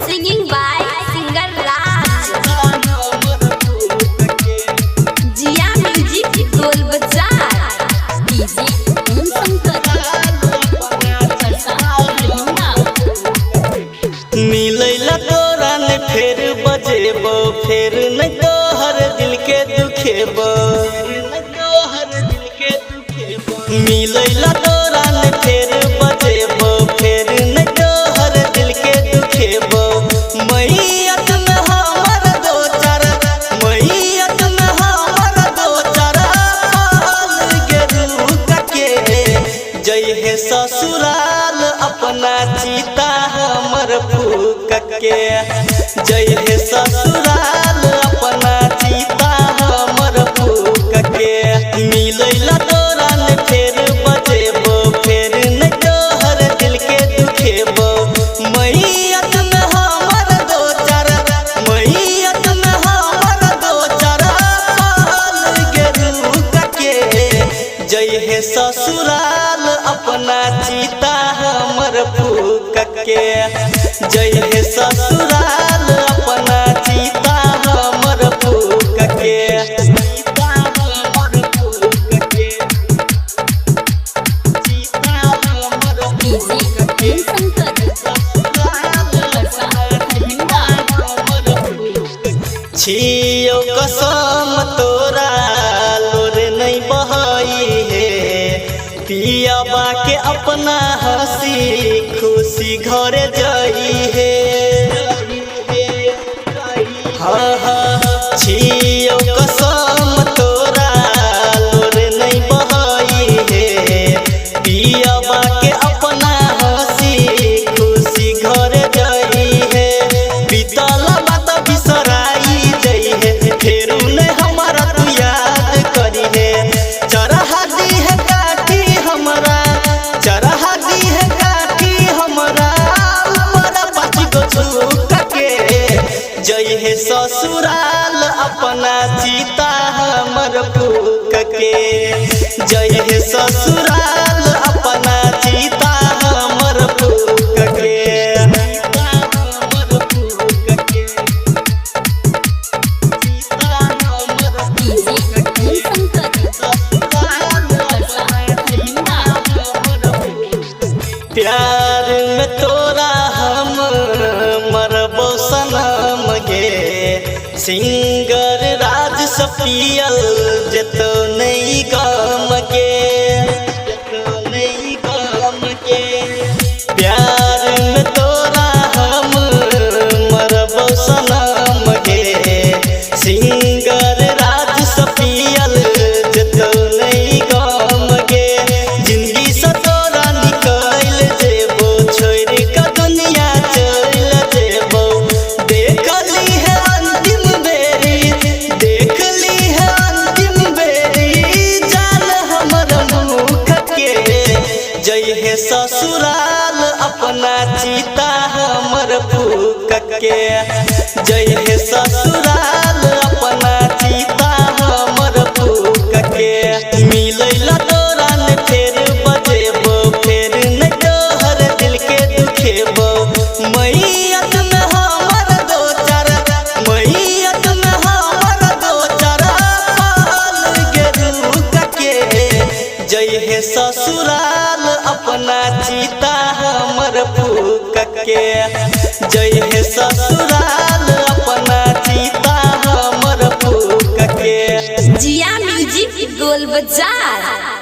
Singing by singer Raj. Jia Music Dol Bazaar. DJ Om Shankar. मिलैला तोरा ने फेर बजेबो फेर न तोहर दिल के दुखेबो मिलैला तोरा ने फेर बजेबो फेर न तोहर दिल के दुखेबो मैयत में हमर दो चार मैयत में हमर दो चार पाल के रुक के जय हे ससुराल अपना चीता हमर फूक के जय हे ससुराल अपना चीता हमर फूक के मिलैला तोरा ने फेर बजेबो फेर न तोहर दिल के दुखेबो मैयत में हमर दो चार मैयत में हमर दो चार पाल के रुक के जय हे ससुराल अपना चीता हमर फूक के जय हे ससुराल अपना चीता हमर फूक के चीता हमर फूक के चीता हमर DJ Om Shankar. छियो कसम तोरा लोर नहीं बहाई है पियाबा के अपना हंसी खुशी घर जाई है हाँ हाँ छियो कसम तोरा लोर नहीं बहाई है पियाबा के अपना हंसी खुशी घर जाई है बीतल बात बिसराई जई है फेरू ने हमारा तू याद करी है चरहा दी है काठी हमरा चरहा दी है काठी हमरा ऊपर पाँच गो छूक के जय हे ससुराल अपना चीता हमर फूक के जय हे ससुराल अपना चीता हमर फूक के चीता हमर फूक के चीता हमर DJ Om Shankar. प्यार में तोरा हम मरबो सनम गे सिंगर राज सपियल जतो नहीं गम के प्यार में तोरा हम मरबो सनम गे सिंगर राज सपियल जतो नहीं गम गे जिंदगी से तोरा निकल जेबो छोड़ के दुनिया चल जेबो देख ली है अंतिम बेरी देख ली है अंतिम बेरी जान हमर मुख के जय हे ससुराल अपना चीता हमर फूक के जय हे ससुराल अपना चीता हमर फूक के मिलैला तोरा ने फेर बजेबो फेर न तोहर दिल के दुखेबो मैयत में हमर दो चार मैयत में हमर दो चार पाल के रुक के जय हे ससुराल अपना चीता हमर फूक के जय हे ससुराल अपना चीता हमर फूक के Jia Music Dol Bazaar.